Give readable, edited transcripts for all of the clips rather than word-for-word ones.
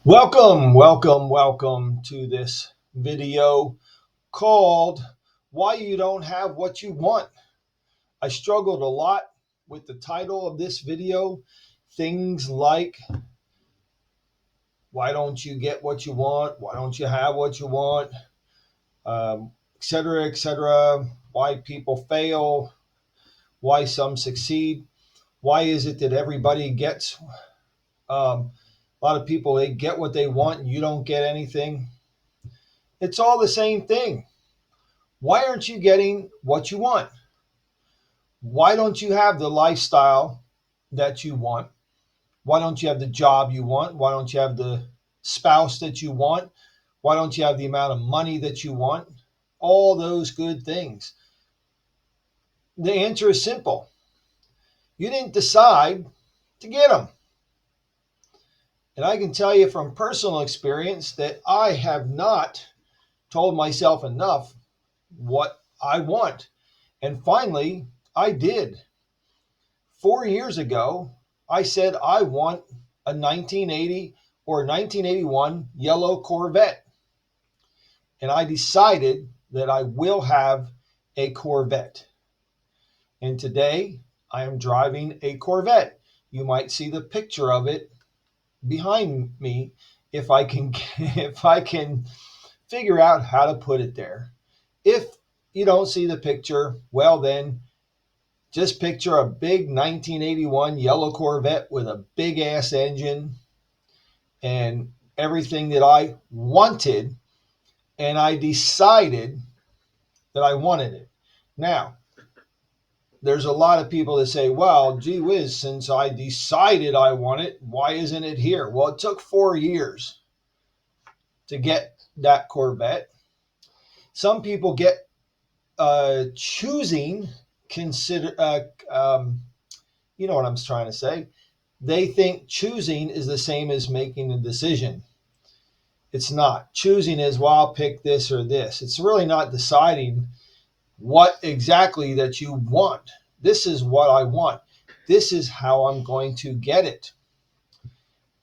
Welcome to this video called Why You Don't Have What You Want. I struggled a lot with the title of this video. Things like, why don't you get what you want? Why don't you have what you want? Etc., etc. Why people fail, why some succeed. Why is it that everybody gets, a lot of people, they get what they want and you don't get anything? It's all the same thing. Why aren't you getting what you want? Why don't you have the lifestyle that you want? Why don't you have the job you want? Why don't you have the spouse that you want? Why don't you have the amount of money that you want? All those good things. The answer is simple. You didn't decide to get them. And I can tell you from personal experience that I have not told myself enough what I want. And finally, I did. 4 years ago, I said I want a 1980 or 1981 yellow Corvette. And I decided that I will have a Corvette. And today I am driving a Corvette. You might see the picture of it behind me if I can if I can figure out how to put it there. If you don't see the picture, well then just picture a big 1981 yellow Corvette with a big ass engine and everything that I wanted, and I decided that I wanted it. Now, there's a lot of people that say, well, gee whiz, since I decided I want it, why isn't it here? Well, it took 4 years to get that Corvette. Some people get choosing, consider, you know what I'm trying to say. They think choosing is the same as making a decision. It's not. Choosing is, well, I'll pick this or this. It's really not deciding what exactly that you want. This is what I want. This is how I'm going to get it.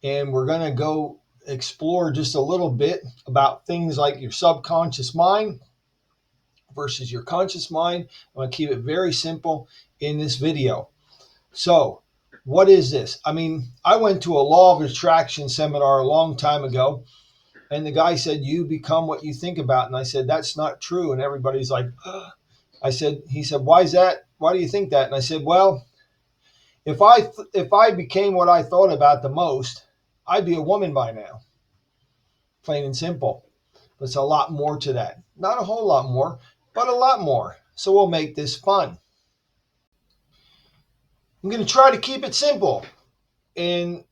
And we're going to go explore just a little bit about things like your subconscious mind versus your conscious mind. I'm going to keep it very simple in this video. So, what is this? I mean, I went to a law of attraction seminar a long time ago, and the guy said, you become what you think about. And I said, that's not true. And everybody's like, ugh. He said, why is that? Why do you think that? And I said, well, if I became what I thought about the most, I'd be a woman by now. Plain and simple. But it's a lot more to that. Not a whole lot more, but a lot more. So we'll make this fun. I'm going to try to keep it simple. And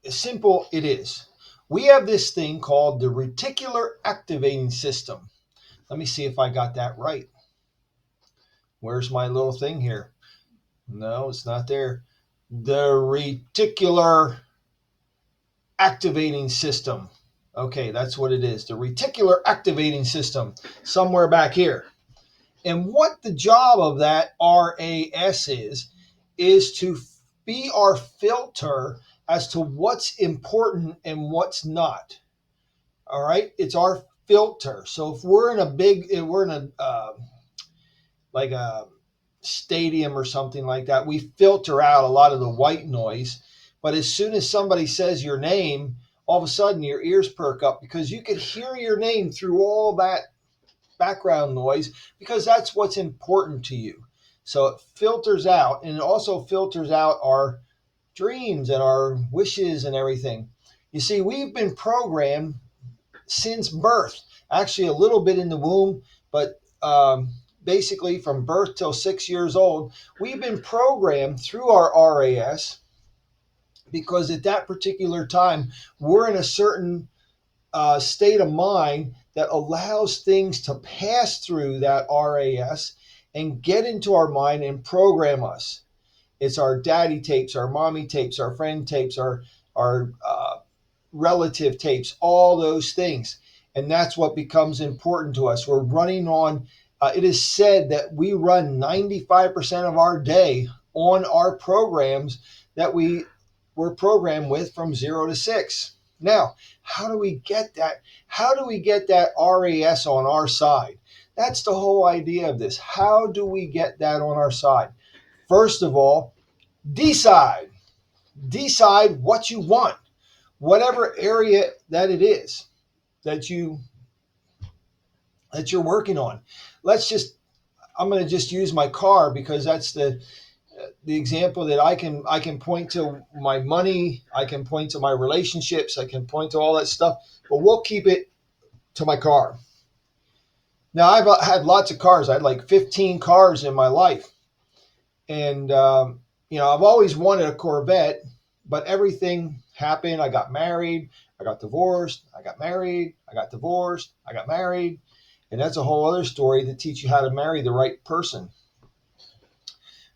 simple it is. We have this thing called the reticular activating system. Let me see if I got that right. Where's my little thing here? No, it's not there. The reticular activating system. Okay, that's what it is. The reticular activating system, somewhere back here. And what the job of that RAS is to be our filter as to what's important and what's not. All right, it's our filter. So if we're in a like a stadium or something like that, we filter out a lot of the white noise. But as soon as somebody says your name, all of a sudden your ears perk up because you could hear your name through all that background noise because that's what's important to you. So it filters out, and it also filters out our dreams and our wishes and everything. You see, we've been programmed since birth, actually a little bit in the womb, but basically from birth till 6 years old, we've been programmed through our RAS because at that particular time, we're in a certain state of mind that allows things to pass through that RAS and get into our mind and program us. It's our daddy tapes, our mommy tapes, our friend tapes, our relative tapes, all those things. And that's what becomes important to us. We're running on, it is said that we run 95% of our day on our programs that we were programmed with from 0 to 6. Now, how do we get that? How do we get that RAS on our side? That's the whole idea of this. How do we get that on our side? First of all, decide. Decide what you want, whatever area that it is that you're working on. Let's just I'm going to just use my car because that's the example that I can point to my money, I can point to my relationships, I can point to all that stuff, but we'll keep it to my car. Now I've had lots of cars. I had like 15 cars in my life, and I've always wanted a Corvette, but everything happened. I got married, I got divorced, I got married, I got divorced, I got married, and that's a whole other story to teach you how to marry the right person,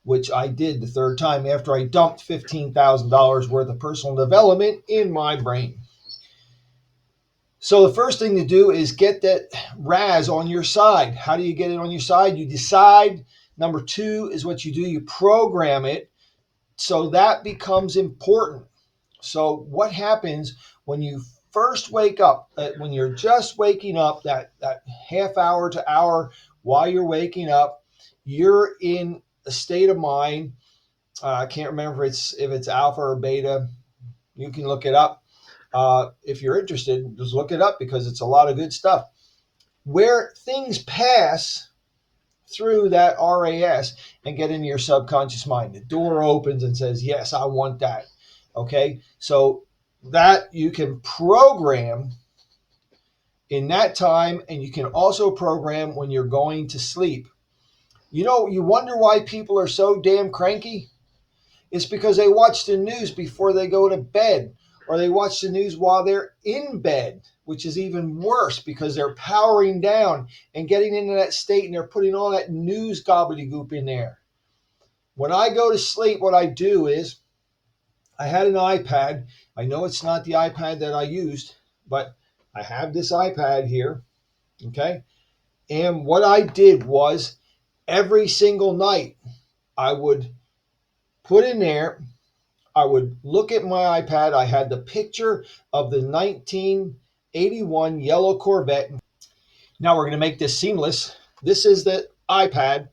which I did the third time after I dumped $15,000 worth of personal development in my brain. So the first thing to do is get that RAS on your side. How do you get it on your side? You decide. Number two is what you do. You program it. So that becomes important. So what happens when you first wake up, when you're just waking up, that half hour to hour while you're waking up, you're in a state of mind. I can't remember if it's alpha or beta. You can look it up. If you're interested, just look it up because it's a lot of good stuff. Where things pass through that RAS and get into your subconscious mind. The door opens and says, yes, I want that. Okay, so that you can program in that time, and you can also program when you're going to sleep. You wonder why people are so damn cranky? It's because they watch the news before they go to bed, or they watch the news while they're in bed, which is even worse because they're powering down and getting into that state, and they're putting all that news gobbledygook in there. When I go to sleep, what I do is I had an iPad. I know it's not the iPad that I used, but I have this iPad here, okay? And what I did was every single night I would put in there, I would look at my iPad. I had the picture of the 1981 yellow Corvette. Now we're going to make this seamless. This is the iPad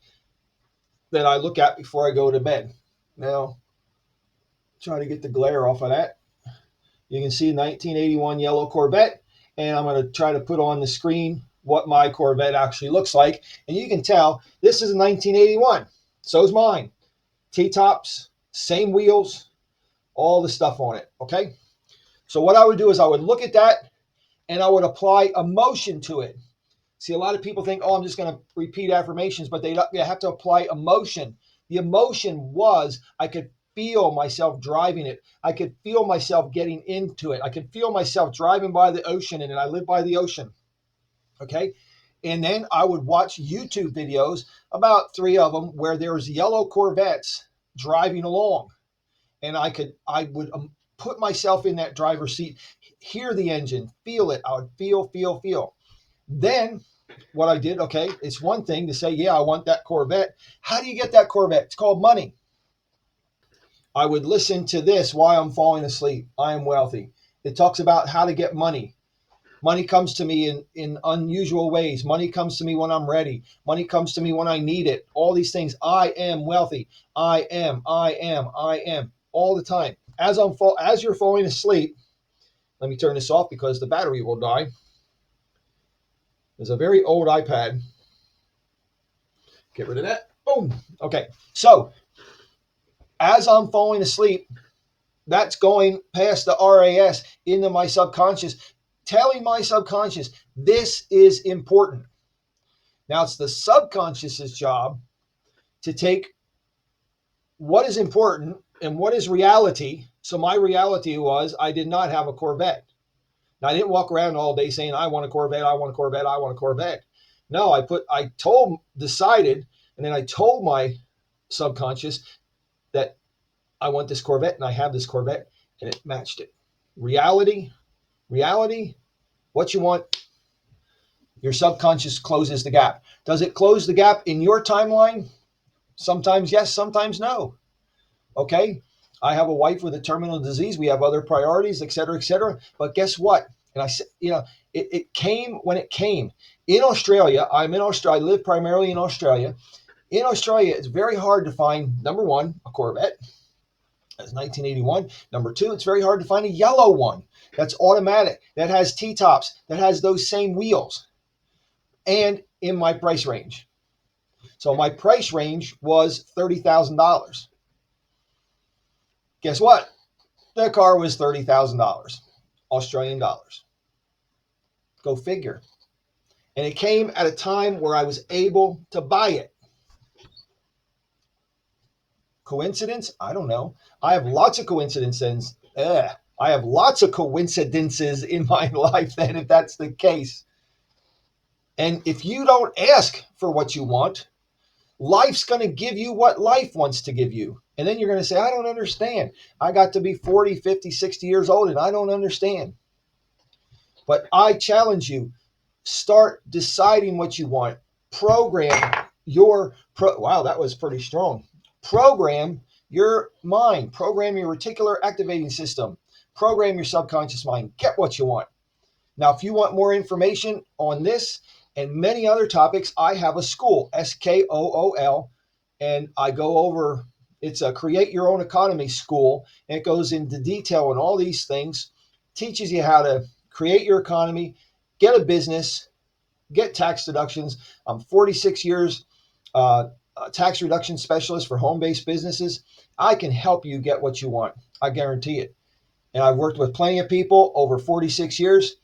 that I look at before I go to bed. Now, try to get the glare off of that. You can see 1981 yellow Corvette, and I'm going to try to put on the screen what my Corvette actually looks like. And you can tell this is a 1981. So's mine. T-tops, same wheels, all the stuff on it, okay? So what I would do is I would look at that and I would apply emotion to it. See, a lot of people think, oh, I'm just going to repeat affirmations, but they have to apply emotion. The emotion was I could feel myself driving it. I could feel myself getting into it. I could feel myself driving by the ocean, and I live by the ocean, okay? And then I would watch YouTube videos, about 3 of them, where there's yellow Corvettes driving along. And I would put myself in that driver's seat, hear the engine, feel it. I would feel. Then what I did, okay, it's one thing to say, yeah, I want that Corvette. How do you get that Corvette? It's called money. I would listen to this while I'm falling asleep. I am wealthy. It talks about how to get money. Money comes to me in unusual ways. Money comes to me when I'm ready. Money comes to me when I need it. All these things. I am wealthy. I am. All the time. As you're falling asleep, let me turn this off because the battery will die. There's a very old iPad. Get rid of that. Boom. Okay. So as I'm falling asleep, that's going past the RAS into my subconscious, telling my subconscious this is important. Now it's the subconscious's job to take what is important and what is reality. So my reality was I did not have a Corvette. Now I didn't walk around all day saying I want a Corvette, I want a Corvette, I want a Corvette. No, decided, and then I told my subconscious that I want this Corvette and I have this Corvette, and it matched it. Reality, what you want, your subconscious closes the gap. Does it close the gap in your timeline? Sometimes yes, sometimes no. Okay? I have a wife with a terminal disease. We have other priorities, et cetera, et cetera. But guess what? And I said, it came when it came. In Australia, I'm in Australia. I live primarily in Australia. In Australia, it's very hard to find, number one, a Corvette. That's 1981. Number two, it's very hard to find a yellow one that's automatic, that has T-tops, that has those same wheels, and in my price range. So my price range was $30,000. Guess what? The car was $30,000 Australian dollars. Go figure. And it came at a time where I was able to buy it. Coincidence? I don't know. I have lots of coincidences. I have lots of coincidences in my life then, if that's the case. And if you don't ask for what you want, life's going to give you what life wants to give you. And then you're going to say, I don't understand. I got to be 40, 50, 60 years old and I don't understand. But I challenge you, start deciding what you want. Program wow, that was pretty strong. Program your mind. Program your reticular activating system. Program your subconscious mind. Get what you want. Now, if you want more information on this and many other topics, I have a school, SKOOL, and I go over, it's a Create Your Own Economy school, and it goes into detail on all these things, teaches you how to create your economy, get a business, get tax deductions. I'm 46 years tax reduction specialist for home-based businesses. I can help you get what you want. I guarantee it. And I've worked with plenty of people over 46 years,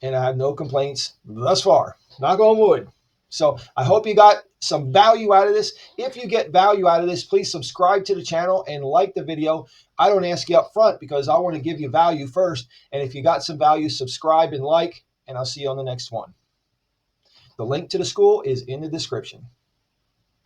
and I have no complaints thus far. Knock on wood. So I hope you got some value out of this. If you get value out of this, please subscribe to the channel and like the video. I don't ask you up front because I want to give you value first. And if you got some value, subscribe and like, and I'll see you on the next one. The link to the school is in the description.